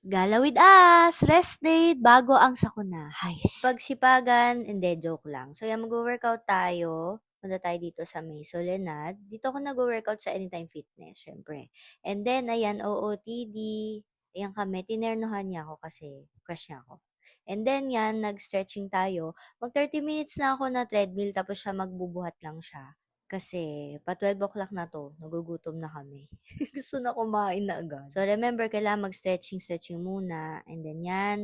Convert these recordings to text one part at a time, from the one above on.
Gala with us! Rest date bago ang sakuna. Hays. Pagsipagan, hindi, joke lang. So, yan, mag-workout tayo. Punta tayo dito sa may Solenad. Dito ako nag-workout sa Anytime Fitness, syempre. And then, ayan, OOTD. Ayan kami, tinernohan niya ako kasi crush niya ako. And then, yan, nag-stretching tayo. Mag 30 minutes na ako na treadmill, tapos siya magbubuhat lang siya. Kasi, pa 12 o'clock na to, nagugutom na kami. Gusto na kumain na agad. So, remember, kailangan mag-stretching muna. And then yan,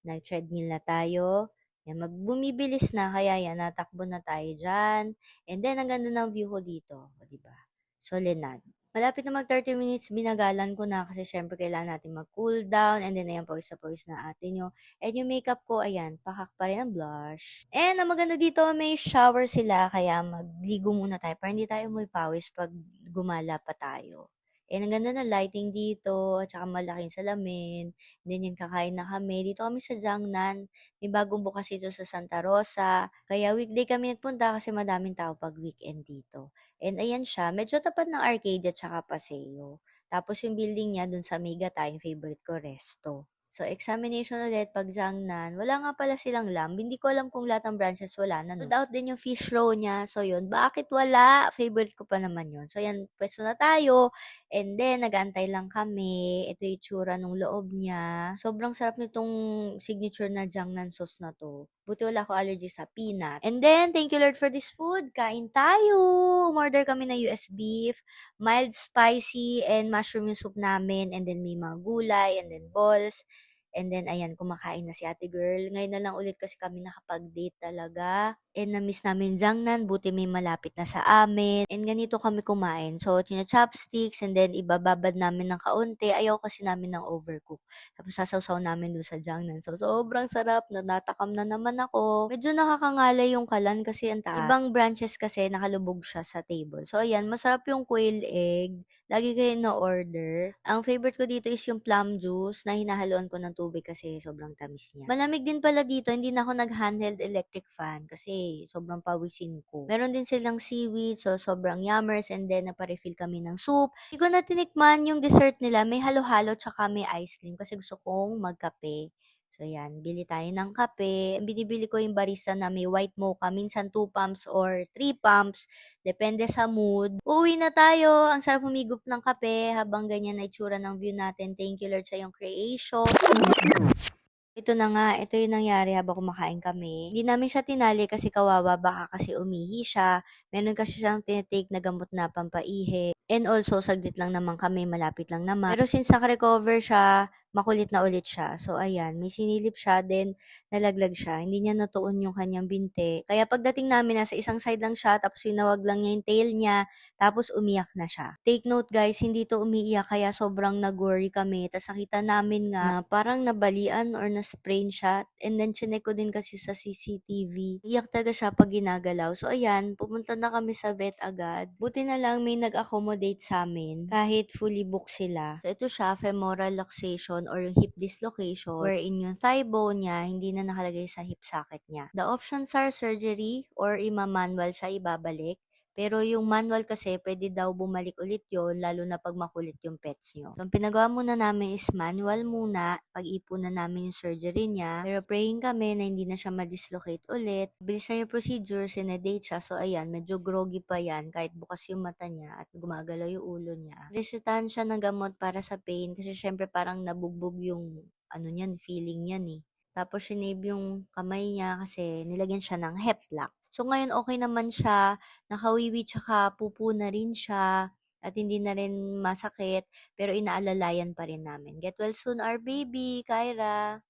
nag-treadmill na tayo. Yan, bumibilis na, kaya yan, natakbo na tayo dyan. And then, ang ganda ng view ko dito. O, diba? Solenad. Malapit na mag 30 minutes, binagalan ko na kasi syempre kailangan natin mag-cool down. And then, ayan, pawis na pawis na atin nyo. And yung makeup ko, ayan, pakak pa rin ang blush. And ang maganda dito, may shower sila, kaya magligo muna tayo para hindi tayo muy pawis pag gumala pa tayo. And ang ganda ng lighting dito, at saka malaking salamin. Then yan, kakain na kami. Dito kami sa Jiangnan. May bagong bukas dito sa Santa Rosa. Kaya weekday kami nagpunta kasi madaming tao pag weekend dito. And ayan siya, medyo tapat ng arcade at saka paseo. Tapos yung building niya dun sa Mega yung favorite ko, Resto. So, examination ulit pag Jiangnan. Wala nga pala silang lamb. Hindi ko alam kung lahat ng branches wala na, no? Sold out din yung fish roll niya. So, yun. Bakit wala? Favorite ko pa naman yun. So, yan. Pwesto na tayo. And then, nag-antay lang kami. Ito yung itsura ng loob niya. Sobrang sarap nitong signature na Jiangnan sauce na to. Buti wala ko allergy sa peanut. And then, thank you Lord for this food. Kain tayo! Umorder kami na US beef, mild spicy, and mushroom yung soup namin. And then, may mga gulay, and then balls. And then, ayan, kumakain na si ate girl. Ngayon na lang ulit kasi kami nakapag-date talaga. And na-miss namin Jiangnan, buti may malapit na sa amin. And ganito kami kumain. So, chopsticks, and then ibababad namin ng kaunti. Ayaw kasi namin ng overcook. Tapos sasawsaw namin doon sa Jiangnan. So, sobrang sarap. Natakam na naman ako. Medyo nakakangalay yung kalan kasi ang taas. Ibang branches kasi nakalubog siya sa table. So, ayan, masarap yung quail egg. Lagi kayo na-order. Ang favorite ko dito is yung plum juice na hinahaluan ko ng tubig kasi sobrang tamis niya. Malamig din pala dito, hindi na ako nag-handheld electric fan kasi sobrang pawisin ko. Meron din silang seaweed, so sobrang yummers, and then naparefill kami ng soup. Hindi ko na tinikman yung dessert nila, may halo-halo tsaka may ice cream kasi gusto kong magkape. So, yan. Bili tayo ng kape. Binibili ko yung barista na may white mocha. Minsan 2 pumps or 3 pumps. Depende sa mood. Uuwi na tayo. Ang sarap humigop ng kape habang ganyan na itsura ng view natin. Thank you Lord sa iyong creation. Ito na nga, ito yung nangyari habang kumakain kami. Hindi namin siya tinali kasi kawawa, baka kasi umihi siya. Meron kasi siyang tinitake na gamot na pampaihi. And also, saglit lang naman kami, malapit lang naman. Pero since naka-recover siya, makulit na ulit siya. So, ayan, may sinilip siya, then nalaglag siya. Hindi niya natuon yung kanyang binte. Kaya pagdating namin, nasa isang side lang siya, tapos sinawag lang niya yung tail niya, tapos umiyak na siya. Take note guys, hindi to umiiyak, kaya sobrang nag-worry kami. Tapos nakita namin nga na parang nabalian or na-sprain siya. And then, chinek ko din kasi sa CCTV. Iyak talaga siya pag ginagalaw. So, ayan, pumunta na kami sa vet agad. Buti na lang may nag-accommodate sa amin kahit fully booked sila. So, ito siya, femoral luxation or yung hip dislocation wherein yung thigh bone niya hindi na nakalagay sa hip socket niya. The options are surgery or ima-manual siya ibabalik. Pero yung manual kasi, pwede daw bumalik ulit yon lalo na pag makulit yung pets nyo. So, ang pinagawa muna namin is manual muna, pag-ipunan namin yung surgery niya. Pero praying kami na hindi na siya ma-dislocate ulit. Bilis na yung procedure, sinedate siya. So, ayan, medyo groggy pa yan kahit bukas yung mata niya at gumagalaw yung ulo niya. Resetahan siya ng gamot para sa pain kasi syempre parang nabugbog yung feeling niyan eh. Tapos sinave yung kamay niya kasi nilagyan siya ng hep lock. So ngayon okay naman siya, nakawiwi tsaka pupo na rin siya at hindi na rin masakit pero inaalalayan pa rin namin. Get well soon our baby, Kyra!